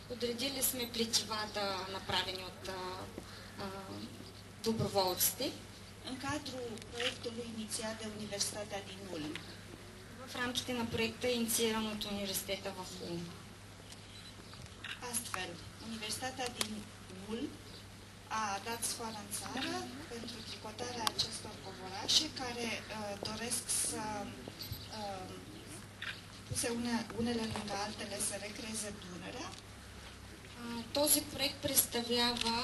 Подредили сме плетивата, направени от доброволците. În cadrul proiectului inițiat de Universitatea din Ulm. В рамките на проекта, иницииран от университета в Улм. Astfel, Universitatea din Ulm a dat sfoară în țară pentru tricotarea acestor covorașe care doresc să puse unele lângă altele să recreeze Dunărea. Този проект представлява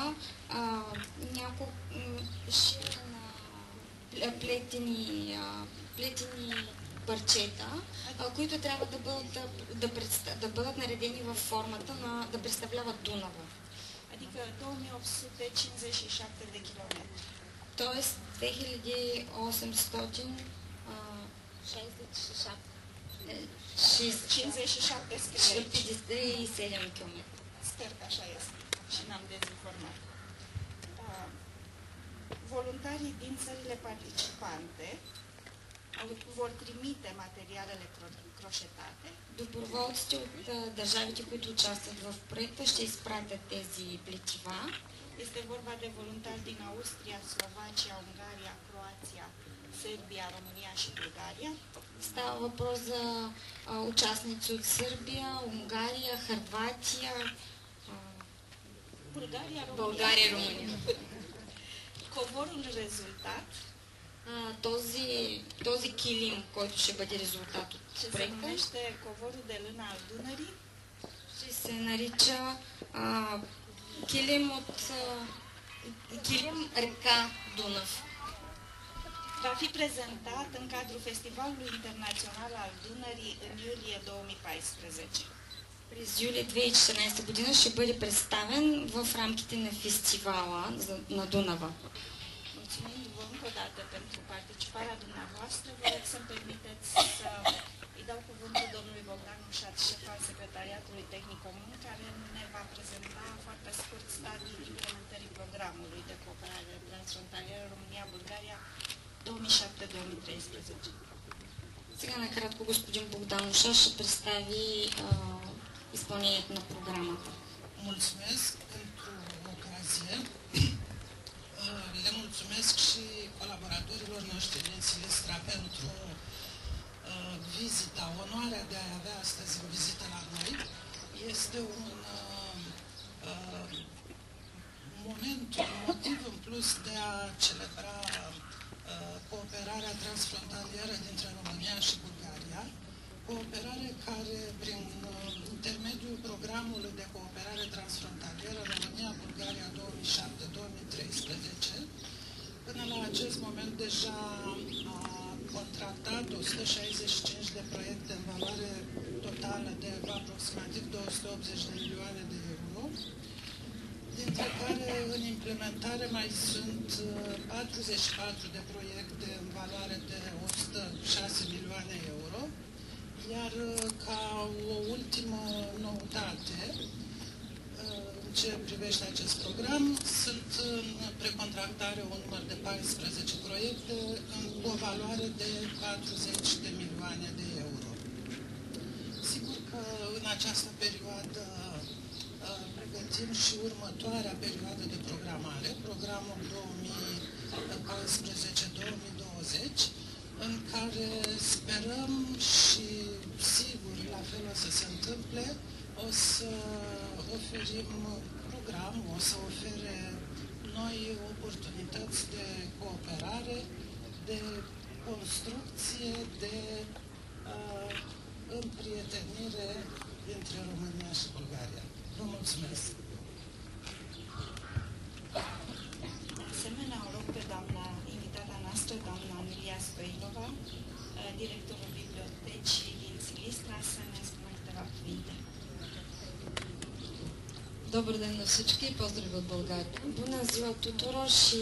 плетени парчета, които трябва да бъдат наредени във формата да представляват Дунава. Adică 2857 de kilometri. Тоест 2857 km. Sper că așa este și n-am dezinformat. Voluntarii din țările participante vor trimite materialele croșetate. Доброволците от държавите, които участват в проекта, ще изпратят тези плетива. Este vorba de voluntari din Austria, Slovacia, Ungaria, Croația, Serbia, România și Bulgaria. Става въпрос за участници от Сърбия, Унгария, Хърватия, България и Румъния. Covorul rezultat, този килим, който ще бъде резултат от проекта, se numește covorul de lână al Dunării, ще се нарича килим река Дунав. Va fi prezentat în cadrul Festivalului Internațional al Dunării în iulie 2014. През юли 2014 година ще бъде представен в рамките на фестивала на Дунава. Mulțumindu-vă încă o dată pentru participarea dumneavoastră, vă rog să-mi permiteți să îi dau cuvântul domnului Bogdan Ușat, șef al Secretariatului Tehnic Comun, care ne va prezenta foarte scurt stadiul implementării programului de cooperare transfrontalieră România-Bulgaria 2007-2013. Сега накратко господин Богдан Уша ще представи изпълнението на програмата. Mulțumesc pentru ocazie. Le mulțumesc și colaboratorilor noștri din Silistra pentru vizita, onoarea de a avea astăzi în vizită la noi. Este un moment, un motiv în plus de a celebra cooperarea transfrontalieră dintre România și Bulgaria, cooperare care, prin intermediul programului de cooperare transfrontalieră România-Bulgaria 2007-2013, până la acest moment deja a contractat 165 de proiecte în valoare totală de aproximativ 280 de milioane de euro, dintre care în implementare mai sunt 44 de proiecte în valoare de 106 milioane euro, iar ca o ultimă noutate, în ce privește acest program, sunt în precontractare un număr de 14 proiecte cu o valoare de 40 de milioane de euro. Sigur că în această perioadă pregătim și următoarea perioadă de programare, programul 2014-2020, în care sperăm și sigur la fel o să se întâmple, o să oferim programul, o să ofere noi oportunități de cooperare, de construcție, de împrietenire între România și Bulgaria. Vă mulțumesc! Asemenea, o rog pe doamna invitata noastră, doamna Emilia Stoilova, directorul bibliotecii din Silistra, să ne spună câteva cuvinte. Добър ден на всички и поздрави от България. Bună ziua tuturor și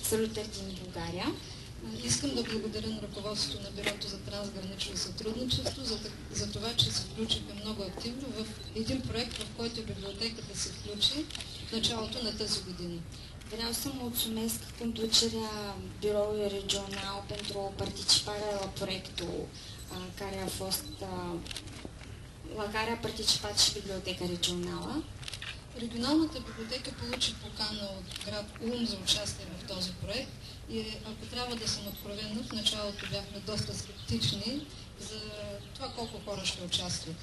salutări din Bulgaria. Искам да благодаря на ръководството на Бюрото за трансгранично сътрудничество за това, че се включиха много активно в един проект, в който библиотеката се включи в началото на тази година. Vreau să mulțumesc conducerea Biroului Regional pentru participarea la proiectul care a fost la care a participat și Biblioteca Regională. Регионалната библиотека получи покана от град Улм за участие в този проект и ако трябва да съм откровена, в началото бяхме доста скептични за това колко хора ще участват.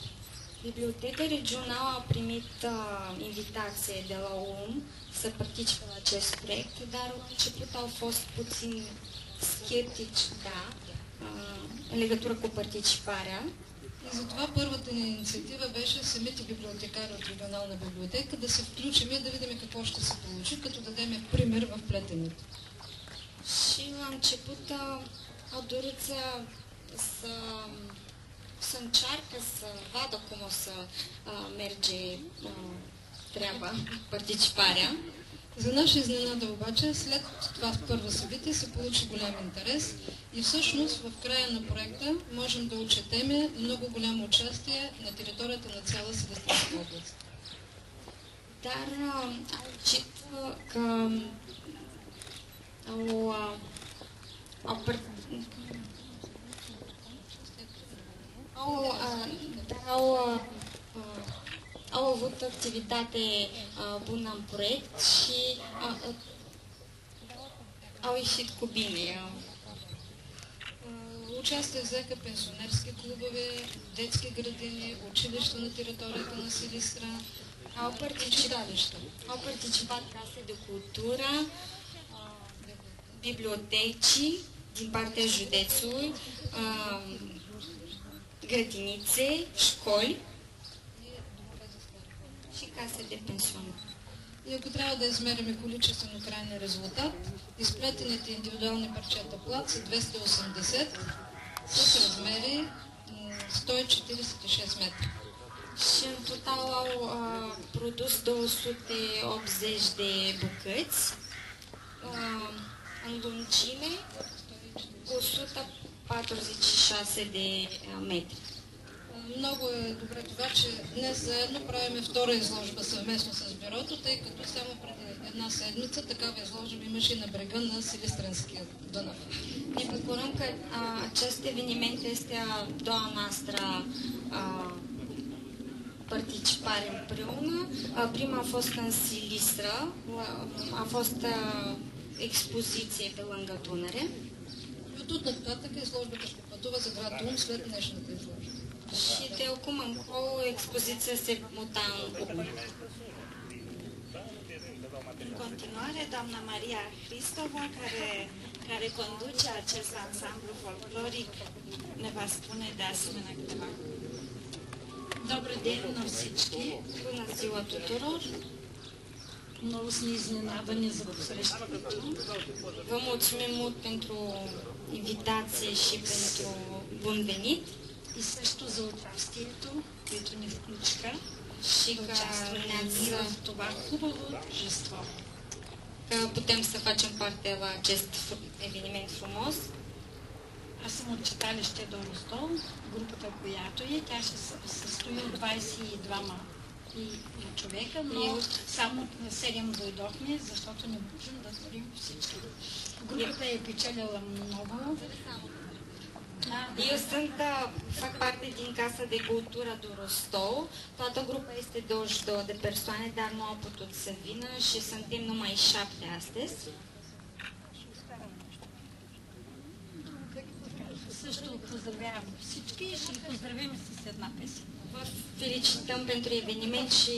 Biblioteca Regională a primit invitație de la ULM să participe la acest proiect, dar la început au fost puțin sceptici, în legătură cu participarea. И затова първата ни инициатива беше самите библиотекари от регионална библиотека да се включим и да видим какво ще се получи, като дадем пример в плетенето. Și la început au dorit să încearcă să vadă cum o să merge treaba, participarea. За наша изненада обаче, след това първо събитие се получи голям интерес и всъщност в края на проекта можем да отчетеме много голямо участие на територията на цяла Силистренска област. Dar au citit că au avut activitate bună în proiect și au ieșit cu bine. Участие взеха пенсионерски клубове, детски градини, училища на територията на Силистра, читалища. Au participat case de cultură, biblioteci din partea județului, grădinițe, școli și case de pensionari. И ако трябва да измерим количествено крайния резултат, изплетените индивидуални парчета плат са 280 с размери 146 метра. Și în total au produs 280 de bucăți, în lungime 146 de metri. Много е добре това, че днес заедно правиме втора изложба съвместно с бюрото, тъй като само преди една седмица такава изложба имаше и на брега на Силистренския Дунав. Ne bucurăm că acest eveniment este a doua noastră participare împreună. Prima a fost în Silistra, a fost expoziție pe lângă Dunăre. И оттук нататък изложбата ще пътува за град Улм след днешната изложба. Și de acum încolo expoziția se muta în Ulm. În continuare, doamna Maria Hristova, care conduce acest ansamblu folcloric, ne va spune de asemenea câteva. Добър ден на всички. Bună ziua tuturor! Много сме изненадани за посрещането. Vă mulțumim mult pentru invitație și pentru bun venit. И също за участието, които ни включиха Și да că участваме в това хубаво тържество. că putem să facem parte la acest eveniment frumos. Аз съм от читалище до Ростол, групата която е. Тя ще се състои от 22 човека, но само 7 дойдохме, защото не можем да сторим всички. Групата е печелила много. Eu fac parte din Casa de Cultură de Rostov. Toată grupa este 22 de persoane, dar nu au putut să vină și suntem numai 7 astăzi. Също поздравявам всички и ще ги поздравим с една песен. Vă felicităm pentru eveniment și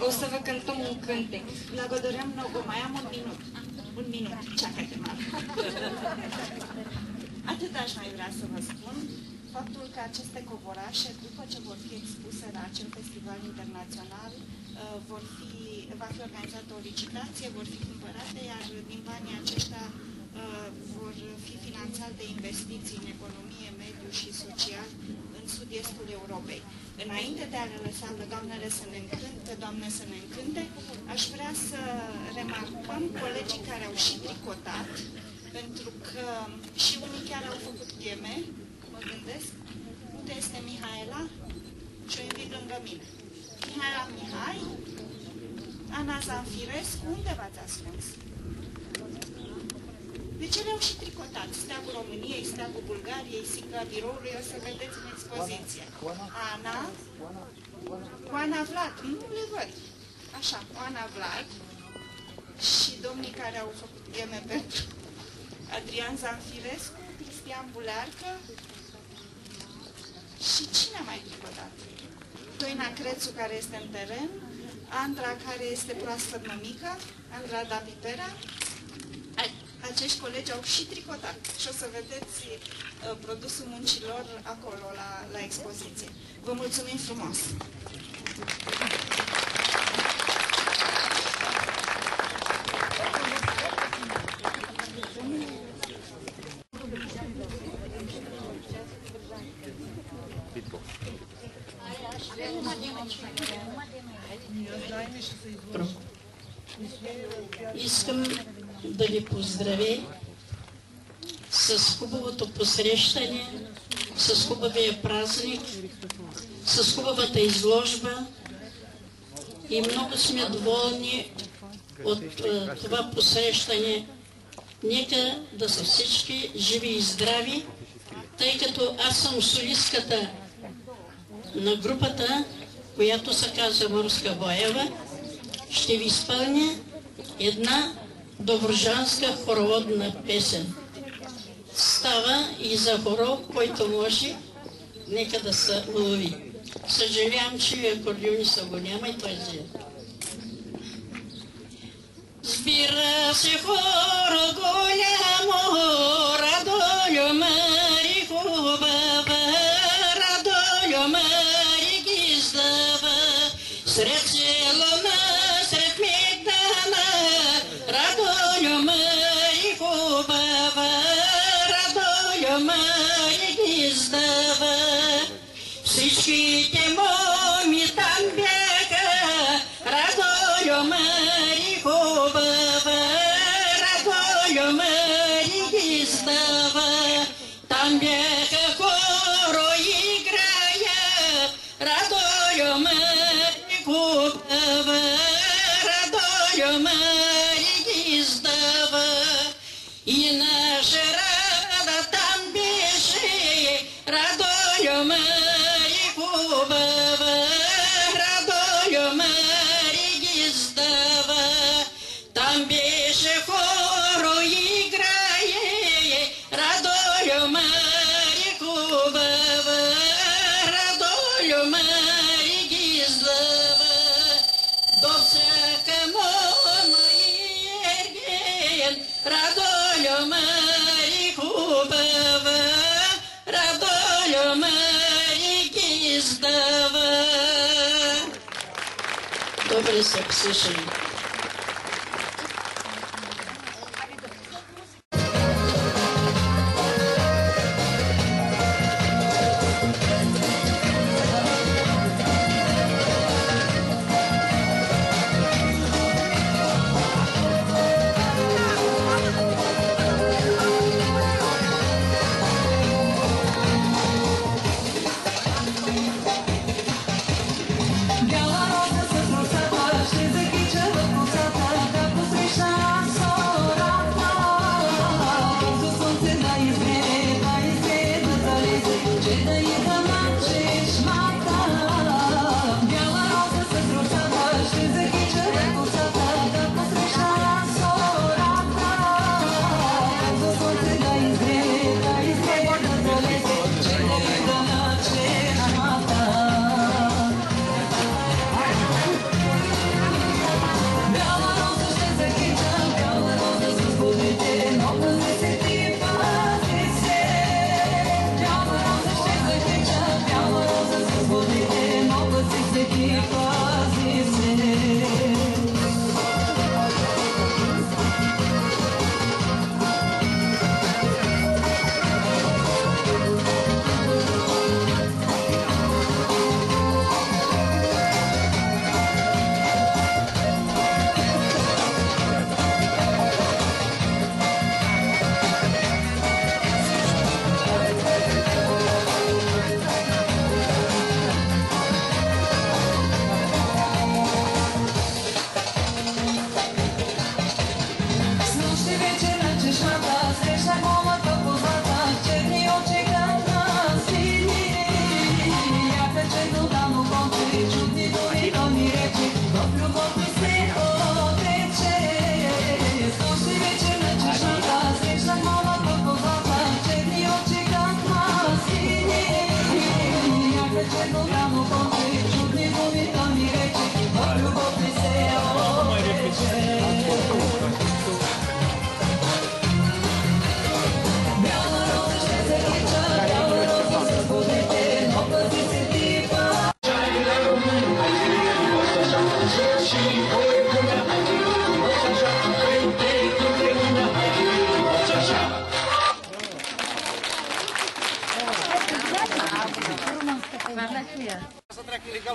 o să vă cântăm un cântec. Благодаря много. Mai am un minut. Чакайте малко. Atât aș mai vrea să vă spun, faptul că aceste covorașe, după ce vor fi expuse la acel festival internațional, va fi organizată o licitație, vor fi cumpărate, iar din banii aceștia vor fi finanțate de investiții în economie, mediu și social în sud-estul Europei. Înainte de a le lăsa pe doamnele să ne încânte, doamne să ne încânte, aș vrea să remarcăm colegii care au și tricotat, pentru că și unii chiar au făcut gheme, mă gândesc. Unde este Mihaela? Și o invit lângă mine. Mihaela Mihai, Ana Zanfirescu, unde v-ați ascuns? De ce le-au și tricotat? Steagul României, steagul Bulgariei, sica biroului, o să vedeți în expoziție. Ana, cu Ana Vlad, nu le văd. Așa, cu Ana Vlad și domnii care au făcut gheme pentru Adrian Zanfirescu, Cristian Bulearcă și cine a mai tricotat? Toina Crețu, care este în teren, Andra, care este proaspăt mămică, Andra Davipera. Acești colegi au și tricotat și o să vedeți produsul muncilor acolo, la expoziție. Vă mulțumim frumos! Искам да ви поздравя с хубавото посрещане, с хубавия празник, с хубавата изложба и много сме доволни от това посрещане. Нека да са всички живи и здрави, тъй като аз съм солистката на групата, която се казва Морска Боева. Ще ви изпълня една доброжанска хороводна песен. Става и за хоров, който може, нека да се улови. Съжалявам, че акордеониста го няма и той взе. Сбира се хоро голямо, радолю мари хубава, радолю мари гиздава, сред село насред Мигдана, радолю мари хубава, радолю мари гиздава. Всичките моми там бяха, радолю мари хубава, радолю мари гиздава. Там бяха хоро играят, радолю мари хубава, радолю мари гиздава. И наша рада там беше, радолю мари хубава, радолю мари гиздава. Там беше хоро играе, радолю мари хубава, радолю мари гиздава. До всяка мома и ерген, радолю мари хубава, радолю мари гиздава. Добре са слушали. Бяла роза с носа, ще закича в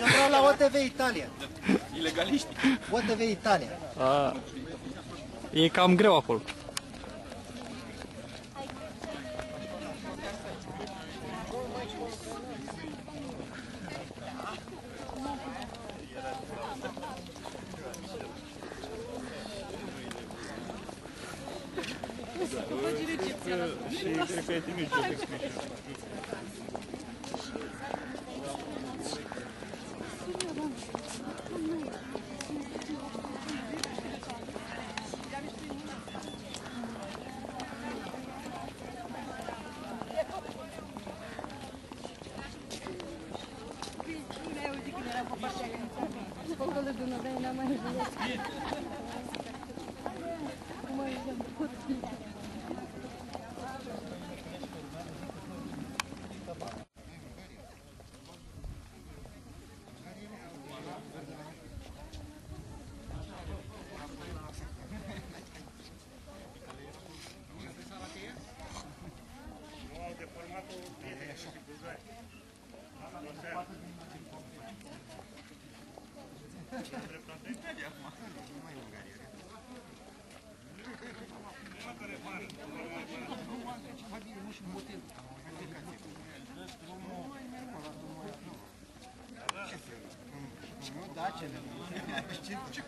Eu vreau la OTV Italia. Ilegaliști. OTV Italia. E cam greu acolo. Și cred că e trimis de explică. Ce